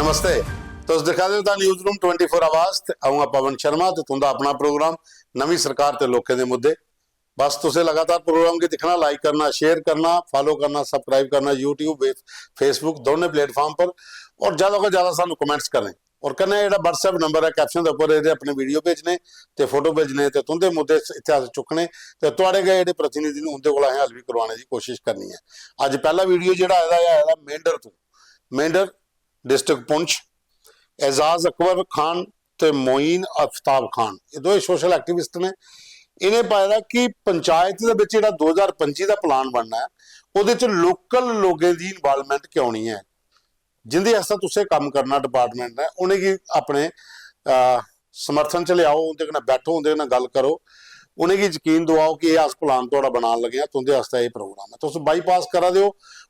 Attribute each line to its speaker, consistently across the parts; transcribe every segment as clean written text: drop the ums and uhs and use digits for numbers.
Speaker 1: नमस्ते। तुस दिखा दे न्यूज़ रूम 24 आवाज़ ते आऊँ पवन शर्मा ते तुंदा अपना प्रोग्राम नवी सरकार ते लोकें दे मुद्दे। बस तुसें लगातार प्रोग्राम की दिखना, लाइक करना, शेयर करना, फॉलो करना, सब्सक्राइब करना यूट्यूब फेसबुक दोनों प्लेटफॉर्म पर और ज़्यादा को ज़्यादा सानू कमेंट्स करें और कन्नै जेह्ड़ा WhatsApp नंबर है कैप्शन दे उप्पर इहदे अपने वीडियो भेजने ते फोटो भेजने ते तुंदे मुद्दे इतिहास चुकने ते तुहाडे गए जेह्ड़े प्रतिनिधि ने उंदे कोल असें हल भी करवाने की कोशिश करनी है। अज पहला वीडियो जेह्ड़ा आया मेंढर तो मेंढर डिस्ट्रिक्ट पुंछ एजाज अकबर खान ते मोइन आफ्ताब खान ये दो सोशल एक्टिविस्ट ने इन्हें पाया कि पंचायत दे विच जिहड़ा 2025 का प्लान बनना है उहदे च लोकल लोगों की इन्वॉल्वमेंट क्यों नहीं है, जिंदे आस्ते तुसें काम करना डिपार्टमेंट ने उन्हें अपने समर्थन च लियाओ, उनके कन्नै बैठो, उनके कन्नै गल करो, उन्हें यकीन दिवाओ कि यह अस प्लान तुहाडा बनाने लगे हैं, तुंदे आस्ते ये प्रोग्राम है। तुस बाईपास करा दिओ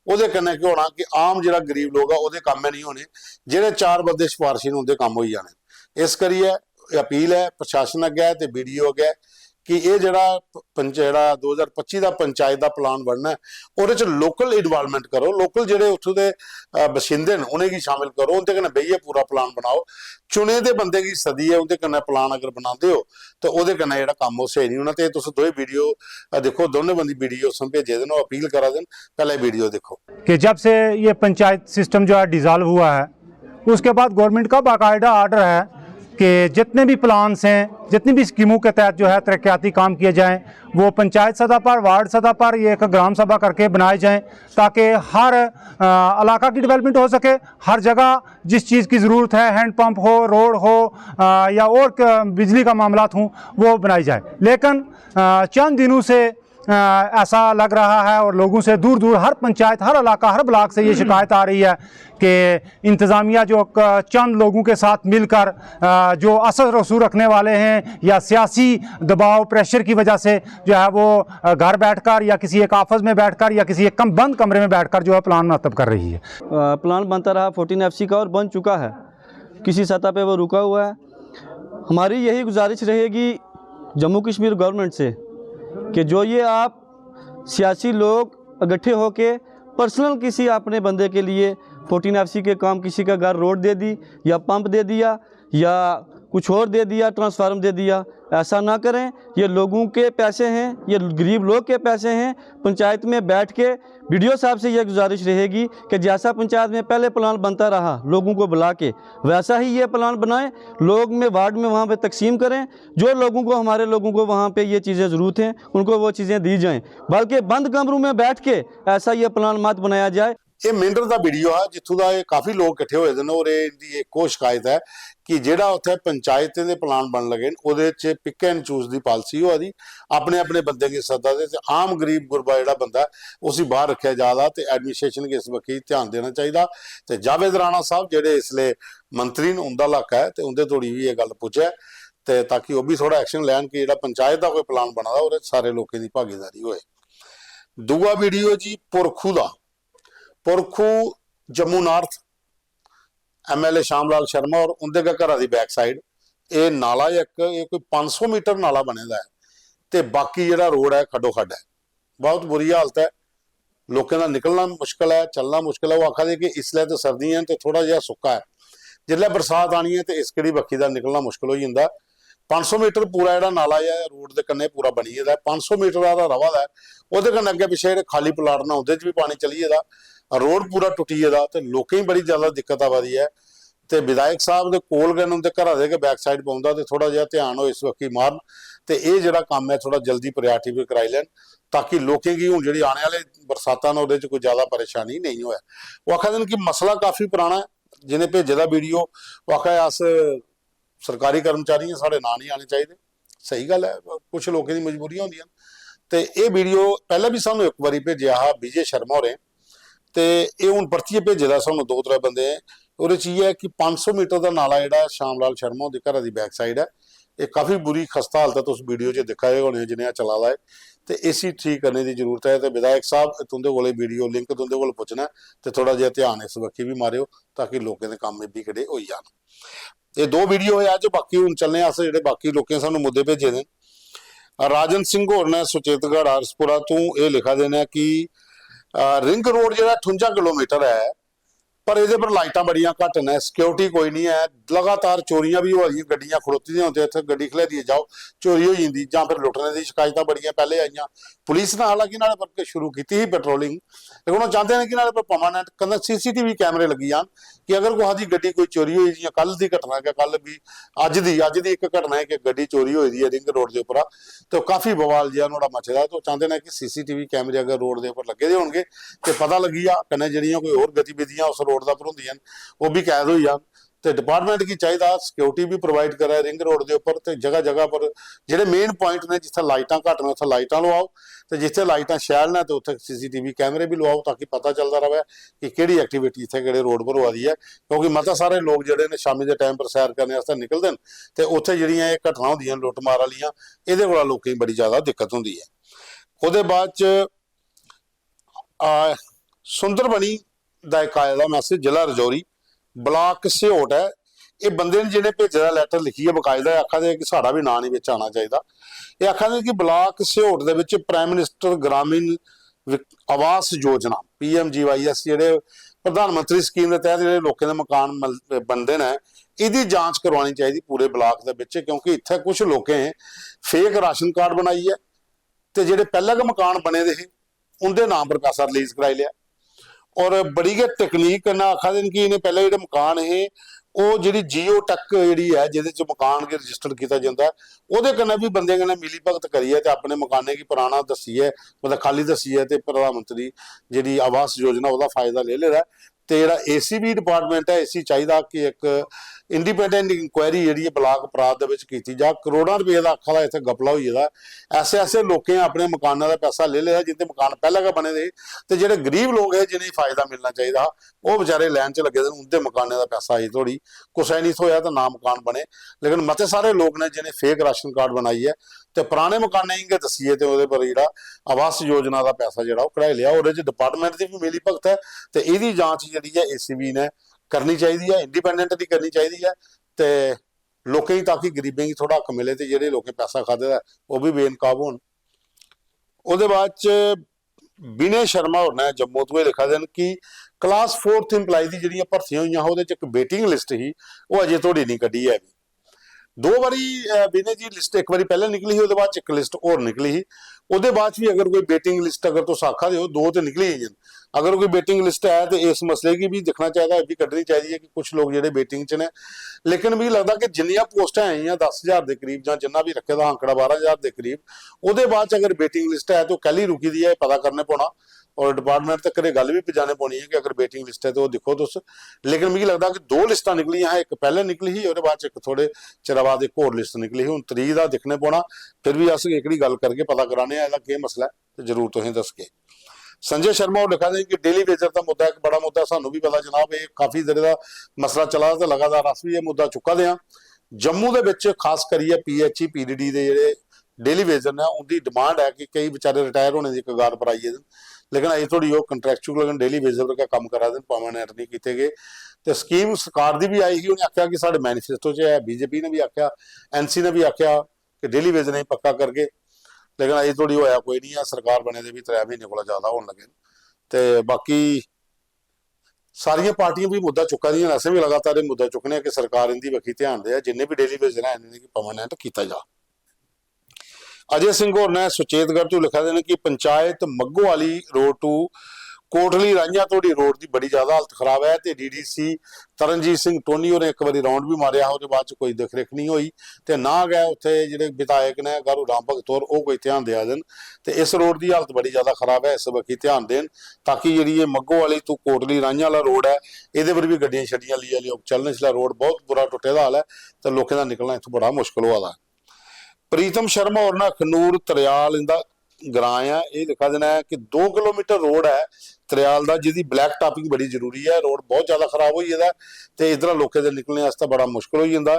Speaker 1: ਉਹਦੇ कन्नै की होना कि आम जिहड़ा गरीब लोग है ਉਹਦੇ ਕੰਮ नहीं होने, ਜਿਹੜੇ चार बंदे सिफारशी ने उनके काम हो जाने। इस करिए अपील है प्रशासन अगे ते BDO अगे कि ये जिहड़ा 2025 का पंचायत का प्लान बनना है ਉਹਦੇ च लोकल इन्वॉल्वमेंट करो, लोकल जिहड़े उत्थों दे बशिंदे ने उन्हें की शामिल करो, उनके कन्नै बेहिए पूरा प्लान बनाओ। चुने दे बंदे की सदी है, उनके कन्नै प्लान अगर बनाते हो तो ਉਹਦੇ कन्नै जिहड़ा काम वो सही नहीं होना। तो तुस दो वीडियो देखो, दोनों बंदी वीडियो भेजे देन, अपील करा देन। पहले वीडियो देखो
Speaker 2: कि जब से ये पंचायत सिस्टम जो है डिज़ोल्व हुआ है उसके बाद गवर्नमेंट का बाकायदा आर्डर है कि जितने भी प्लान्स हैं, जितनी भी स्कीमों के तहत जो है तरक्याती काम किए जाएं वो पंचायत सतह पर, वार्ड सतह पर, ये एक ग्राम सभा करके बनाए जाएं ताकि हर इलाका की डेवलपमेंट हो सके। हर जगह जिस चीज़ की ज़रूरत है, हैंड पंप हो, रोड हो या और बिजली का मामलात हों, वो बनाई जाए। लेकिन चंद दिनों से ऐसा लग रहा है और लोगों से दूर दूर हर पंचायत, हर इलाका, हर ब्लॉक से ये शिकायत आ रही है कि इंतज़ामिया जो चंद लोगों के साथ मिलकर जो असर रसूख रखने वाले हैं या सियासी दबाव प्रेशर की वजह से जो है वो घर बैठकर या किसी एक ऑफिस में बैठकर या किसी एक बंद कमरे में बैठकर जो है प्लान मुरतब कर रही है।
Speaker 3: प्लान बनता रहा 14 FC का और बन चुका है, किसी सतह पे वो रुका हुआ है। हमारी यही गुजारिश रहेगी जम्मू कश्मीर गवर्नमेंट से कि जो ये आप सियासी लोग इकट्ठे होके पर्सनल किसी अपने बंदे के लिए 14 FC के काम, किसी का घर रोड दे दी या पंप दे दिया या कुछ और दे दिया, ट्रांसफार्मर दे दिया, ऐसा ना करें। ये लोगों के पैसे हैं, ये गरीब लोग के पैसे हैं। पंचायत में बैठ के BDO साहब से ये गुजारिश रहेगी कि जैसा पंचायत में पहले प्लान बनता रहा लोगों को बुला के, वैसा ही ये प्लान बनाएं, लोग में वार्ड में वहाँ पे तकसीम करें। जो लोगों को, हमारे लोगों को वहाँ पे ये चीज़ें ज़रूरत हैं उनको वो चीज़ें दी जाएँ, बल्कि बंद कमरों में बैठ के ऐसा ये प्लान मत बनाया जाए।
Speaker 1: ये मेंढर का वीडियो है जितों का काफ़ी लोग इकट्ठे हुए हैं और इनकी एक शिकायत है कि जिहड़ा उत्थे पंचायत के प्लान बन लगे उहदे च पिक एंड चूज की पॉलिसी हो दी, अपने अपने बंदे की सदा दे आम गरीब गुरबा जिहड़ा बंदा उसी बाहर रखा जाता तो एडमिनिस्ट्रेशन के इस वक्त ध्यान देना चाहिए। तो जावेद राणा साहब जिहड़े इसलिए मंत्री ने उनका इलाका है तो उनके तोड़ी भी ये गल पुछे तो ताकि वह भी थोड़ा एक्शन लैन कि जिहड़ा पंचायत का कोई प्लान बना और सारे लोगों की भागीदारी होए। दूआ वीडियो जी पुरखू का, पुरखू जम्मू नॉर्थ MLA श्याम लाल शर्मा और उनके घर की बैक साइड ये नाला एक कोई 500 मीटर नाला बने है तो बाकी जो रोड है खड्डो खड्ड है, बहुत बुरी हालत है, लोगों का निकलना मुश्किल है, चलना मुश्किल है। वो आखा दे कि इसलिए तो सर्दियां तो थोड़ा जहा सुक्का है, जिसले बरसात आनी है तो इस कड़ी बखी का निकलना मुश्किल हो जाता। 500 मीटर पूरा जो नाला है रोड के कन्ने पूरा बनी है, 500 मीटर का रवा है, वो कन्ने अगे पिछे जो खाली प्लाट ना उहदे भी पानी चली जाता, रोड पूरा टुटी है तो लोगों बड़ी ज़्यादा दिक्कत आ रही है। तो विधायक साहब के कोल गए उनके घर के बैक साइड पाँदा तो थोड़ा जहा ध्यान हो इस वक्त मारन तो ये जो काम है थोड़ा जल्दी प्रायोरिटी भी कराई लैन ताकि लोगों की हूँ जी आने वाले बरसातों ने वो कोई ज़्यादा परेशानी नहीं होया। वो आखा दिन कि मसला काफ़ी पुराना है, जिन्हें भेजे दा वीडियो वो आखा अस सरकारी कर्मचारी हैं, साढ़े ना नहीं आने चाहिए। सही गल है, कुछ लोगों की मजबूरियां होंदियां। तो ये वीडियो पहले भी सानू एक बार भेजा विजय शर्मा होरें तो ये हूँ परतिए भेजे सानू 2-3 बंदे और ये है कि 500 मीटर का नाला जो श्याम लाल शर्मा के घर की बैक साइड है ये काफ़ी बुरी खस्ता हालत है। तुम वीडियो च दिखा होने जिन्हें चला है तो इसी ठीक करने की जरूरत है। तो विधायक साहब तुंदे कोले वीडियो लिंक तुंदे कोल पुछना तो थोड़ा जहा ध्यान इस बक्खी भी मारियो ताकि लोगों के काम भी खड़े हो जान। ये 2 वीडियो है अज, बाकी हूँ चलने जो बाकी लोगों सानू मुद्दे भेजे ने। राजन सिंह होर ने सुचेतगढ़ आरसपुरा तो ये लिखा देना कि रिंग रोड जो 58 किलोमीटर है पर ये पर लाइटां बड़ियां घट ने, सिक्योरिटी कोई नहीं है, लगातार चोरियां भी हो रही, गड्डियां खड़ोती दी होंदी, इत्थे गड्डी खलेरिए जाओ चोरी हो जाती, जां फिर लुटने की शिकायतां बड़ियां पहले आईयां। पुलिस ने हालांकि इन्होंने पर शुरू की थी पेट्रोलिंग, लेकिन वो चाहते हैं कि इन्होंने पर परमानेंट कहना CCTV कैमरे लगी जान कि अगर कोई गड्डी कोई चोरी हुई, जियां कल की घटना है, कल भी अज दी एक घटना है कि गड्डी चोरी हुई है रिंग रोड के उपर, तो काफ़ी बवाल जिहा उन्होंने मचदा, तो चाहते हैं कि CCTV कैमरे अगर रोड के उपर लगे होंगे तो पता लगी जा, कन्नै जिहड़ियां कोई होर गतिविधियां उस रोड का पर होंदियां वो भी कैद हो जान। तो डिपार्टमेंट की चाहिए सिक्योरिटी भी प्रोवाइड करे रिंग रोड के उपर, तो जगह जगह पर जोड़े मेन पॉइंट ने जिथे लाइटां घट ने उत्थे लाइटां लवाओ, तो जिथे लाइटां शैल ने तो उत्थे CCTV कैमरे भी लवाओ, ताकि पता चलता रहे कि किहड़ी एक्टिविटी इत्थे किहड़े रोड पर हो रही है। क्योंकि मता सारे लोग जिहड़े ने शामी के टाइम पर सैर करने वास्ते निकलते हैं, तो उत्थे जिहड़ियां ये घटना होंदियां लुटमार वालियां, इहदे कोला लोकें दी बड़ी ज़्यादा दिक्कत होंदी है। उहदे बाद च सुंदरबनी दा एक आया दा मैसेज, जिला रजौरी ब्लाक सिहोट है, ये बंदे ने जिन्हें भेजे दा लैटर लिखी है बकायदा, आखा दे कि साड़ा भी नां नहीं विच आना चाहिए। ये आखा दे कि ब्लाक सिहोट दे विच prime minister Gramin Awas Yojana PMGYS जिहड़े प्रधानमंत्री स्कीम के तहत जिहड़े लोगों के मकान बनते हैं, इसकी जांच करवानी चाहिए पूरे ब्लाक दे विच, क्योंकि इत्थे कुछ लोगों फेक राशन कार्ड बनाई है, तो जिहड़े पहले के मकान बने दे उनके नाम पर पैसा रिलीज कराई लिया। और बड़ी गै टेक्नीक करना आखा देन कि इन्हें पहले जो मकान है वो जी जियो टैक जी है जिहदे मकान के रजिस्टर किया जाता है, वो कन्नै भी बंदे कन्नै मिली भगत करिए तो अपने मकाने की पुराना दसीए, मतलब खाली दसीए, तो प्रधानमंत्री जी आवास योजना वह फायदा ले लेदा। तो जो ACB डिपार्टमेंट है, इसी चाहिए कि एक इंडिपेंडेंट इंक्वायरी जी ब्लाक अपराध की जा, करोड़ों रुपये का अखा का इतने गपला हो जाता, ऐसे ऐसे लोगों अपने मकानों का पैसा ले लिया जिनके मकान पहले का बने थे, तो जोड़े गरीब लोग है जिन्हें फायदा मिलना चाहिए वो बेचारे लैन च लगे थे, उनके मकानों का पैसा अजे थोड़ी कुछ नहीं होया तो ना मकान बने। लेकिन मते सारे लोग ने जिन्हें फेक राशन कार्ड बनाई है, तो पुराने मकाने ही दसीए तो वो पर जो आवास योजना का पैसा जो कढ़ाई लिया, और डिपार्टमेंट की भी मिली भगत है, तो यही जांच जी है ACB ने करनी चाहिए है, इंडिपेंडेंट की करनी चाहिए है, तो लोकें ही ताकि गरीबें की थोड़ा हक मिले, तो जोड़े लोग पैसा खाते हैं वो भी बेनकाब होन। उहदे बाद च विनय शर्मा होर ने जम्मू तो लिखा देन कि क्लास 4th इंपलाई की जिहड़ियां भर्तियां हुई वो एक वेटिंग लिस्ट ही वो अजे थोड़ी नहीं कढ़ी है। 2 बारी विनय जी लिस्ट एक बार पहले निकली ही, बाद एक लिस्ट और निकली ही, वो बाद भी अगर कोई वेटिंग लिस्ट अगर तुम आखा दे 2 तो निकली ही, अगर कोई वेटिंग लिस्ट है तो इस मसले की भी देखना चाहिए, भी कढ़नी चाहिए कि कुछ लोग जो वेटिंग च ने। लेकिन भी लगता कि जिन्नियां पोस्टां आई 10,000 के करीब, ਜਾਂ जिन्ना भी रखे दा आंकड़ा 12,000 के करीब, वो बाद अगर वेटिंग लिस्ट है तो कल ही रुकी दी है, पता करने पौना, और डिपार्टमेंट तक गल भी पहुँचाने पौनी है कि अगर वेटिंग लिस्ट है तो वो दिखो तुस। लेकिन मुझे लगता कि 2 लिस्टां निकलियां हैं, एक पहले निकली ही और बाद एक थोड़े चिर बाद एक होर लिस्ट निकली ही, हुण तरीक दा दिखने पौना, फिर भी अस एकड़ी गल करके पता कराने इसदा की मसला है, तो जरूर तुसीं दस के। संजय शर्मा और लिखा दें कि डेली वेजर का मुद्दा एक बड़ा मुद्दा, सानू भी पता जनाब ये काफ़ी देर का मसला चला, तो लगातार अस भी ये मुद्दा चुका दे। जम्मू के विच खास करिए PHE PDD के जोड़े डेली वेजर ने उनकी डिमांड है कि कई बेचारे रिटायर होने की कगार पर आई है, लेकिन अजे थोड़ी वो कंट्रैक्चुअल लेकिन डेली वेजर का काम करा दें, परमानेंट नहीं किए गए। तो स्कीम सरकार की भी आई ही, उन्हें आख्या कि साढ़े मैनीफेस्टो च है, BJP ने भी आख्या, NC ने भी आख्या कि डेली वेजर नहीं पक्का करके, लेकिन अजे थोड़ी होया कोई नहीं है। सरकार बने दे भी 3 महीने को ज़्यादा होने लगे, तो बाकी सारिया पार्टियां भी मुद्दा चुका दी, ऐसे भी लगातार मुद्दा चुकने कि सरकार इनकी बखी ध्यान दे, जिन्हें भी डेली वेजर है इन्हें परमानेंट किया जा। अजय सिंह होर ने सुचेतगढ़ तो लिखा देने कि पंचायत मग्गोवाली रोड टू कोटली रांझा तोड़ी रोड की बड़ी ज्यादा हालत खराब है, तो DDC तरनजीत सिंह टोनी होरें एक बार राउंड भी मारिया, उसके बाद कोई देख रेख नहीं हुई, तो ना गए उत्थे जिहड़े विधायक ने गारू राम भगत होर वो कोई ध्यान दिया देन, तो इस रोड की हालत बड़ी ज्यादा खराब है, इस बखी ध्यान देन, ताकि जी मग्गोवाली तो कोटली रांझा वाला रोड है ये पर भी गड्डियां छड्डियां लिया लियो चलने, इसलिए रोड बहुत बुरा टुटे का हाल है, तो लोगों का निकलना इतों बड़ा मुश्किल हुआ। प्रीतम शर्मा और ना खनूर तरियाल इनका ग्रां है, ये लिखा देना है कि 2 किलोमीटर रोड है तरियाल का, जिसकी ब्लैक टॉपिंग बड़ी जरूरी है, रोड बहुत ज्यादा खराब हो जाता, तो इधर लोगों के निकलने वास्ते बड़ा मुश्किल हो जाता।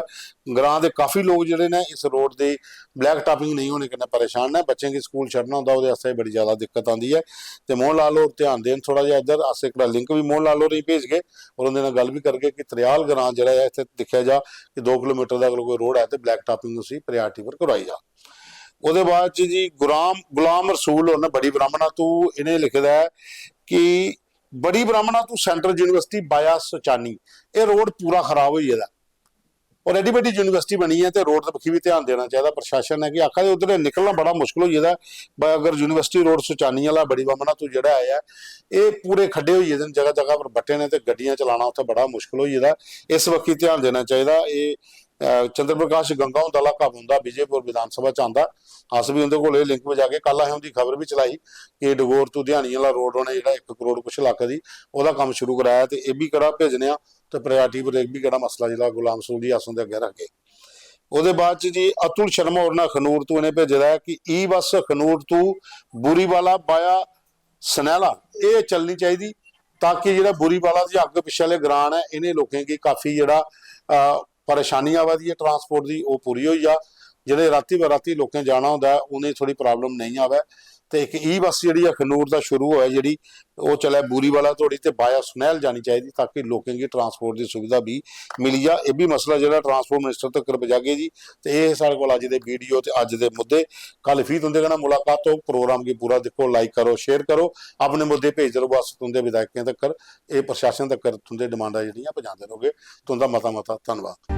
Speaker 1: ग्रां के काफ़ी लोग जोड़े ने इस रोड की ब्लैक टॉपिंग नहीं होने के परेशान है, बच्चे की स्कूल छड्डना होंदा वो बड़ी ज्यादा दिक्कत आती है, तो मोहन लाल होर ध्यान देन थोड़ा जिहा इधर। अस एक लिंक भी मोहन लाल होर ही भेज गए और उन्होंने गल भी करके कि तरियाल ग्रां जो है इतने देखा जा कि 2 किलोमीटर का अगर कोई रोड है तो ब्लैक टॉपिंग उसी प्रायोरिटी पर करवाई जा। उसके बाद जी गुलाम रसूल और बड़ी ब्राह्मणा तो इन्हें लिखे है कि बड़ी ब्राह्मणा टू सेंट्रल यूनिवर्सिटी बाया सुचानी, ये रोड पूरा खराब हो जाता और एडी बड़ी यूनिवर्सिटी बनी है तो रोड पक्खी भी ध्यान देना चाहिए प्रशासन है कि आखा उधर निकलना बड़ा मुश्किल हो जाता। अगर यूनिवर्सिटी रोड सुचानी वाला बड़ी ब्राह्मणा तो जोड़ा आया ये पूरे खड्डे हो जाते हैं, जगह जगह पर बट्टे ने तो गड्डियां चलाना उत्थे बड़ा मुश्किल हो जाता। इस वक्त ध्यान देना चाहिए। ये चंद्र प्रकाश गंगा हुंदा इलाका हुंदा विजयपुर विधान सभा च आंदा, अस भी उहदे कोल लिंक बजा के कल असें उहदी खबर भी चलाई कि डगोर तो ध्यानी वाला रोड उहने जिहड़ा 1 करोड़ कुछ लाख दी ओहदा काम शुरू कराया ते ये भी कड़ा भेजने तो प्रायोरिटी पर एक भी कड़ा मसला जिहड़ा गुलाम रसूल जी आसों दे अगे रख गए। ਉਹਦੇ ਬਾਅਦ ਚ ਜੀ ਅਤੁਲ ਸ਼ਰਮਾ ਹੋਰ ਨਾਲ ਖਨੂਰ ਤੋਂ ਇਹਨੇ ਭੇਜਿਆ ਹੈ ਕਿ ਈ ਬੱਸ ਖਨੂਰ ਤੋਂ ਬੂਰੀਵਾਲਾ ਬਾਇਆ ਸਨੈਲਾ ਇਹ ਚੱਲਣੀ ਚਾਹੀਦੀ ਤਾਂ ਕਿ ਜਿਹੜਾ ਬੂਰੀਵਾਲਾ ਦੀ ਅੱਗੇ ਪਿੱਛੇ ਵਾਲੇ ਗਰਾਨ ਹੈ ਇਹਨੇ ਲੋਕਾਂ ਕੀ ਕਾਫੀ ਜਿਹੜਾ ਪਰੇਸ਼ਾਨੀ ਆਵਾਦੀ ਹੈ ट्रांसपोर्ट ਦੀ ਉਹ ਪੂਰੀ ਹੋਈ ਆ। ਜਿਹੜੇ ਰਾਤੀ ਬਰਾਤੀ ਲੋਕਾਂ ਜਾਣਾ ਹੁੰਦਾ ਉਹਨੇ ਥੋੜੀ ਪ੍ਰੋਬਲਮ ਨਹੀਂ ਆਵੇ ਤੇ ਇੱਕ ਈ ਬੱਸ ਜਿਹੜੀ ਆ ਖਨੂਰ ਦਾ ਸ਼ੁਰੂ ਹੋਇਆ ਜਿਹੜੀ ਉਹ ਚੱਲੇ ਬੂਰੀਵਾਲਾ ਤੋੜੀ ਤੇ ਬਾਇਆ ਸੁਨੈਲ ਜਾਣੀ ਚਾਹੀਦੀ ਤਾਂ ਕਿ ਲੋਕਾਂ ਦੀ ट्रांसपोर्ट ਦੀ ਸੁਵਿਧਾ ਵੀ ਮਿਲੀ ਜਾ। ਇਹ ਵੀ ਮਸਲਾ ਜਿਹੜਾ ट्रांसपोर्ट मिनिस्टर तक पहुंचागे जी। तो ये सारे को अज के वीडियो ते अज के मुद्दे कल फिर तुंदे कहना मुलाकात हो प्रोग्राम की पूरा देखो, लाइक करो, शेयर करो, अपने मुद्दे भेजते रहो बस तुंदे विधायकों तक, ये प्रशासन तक तुंदे डिमांडा जिहड़ियां पहुंचाते रहोगे। तुंदा मता धन्यवाद।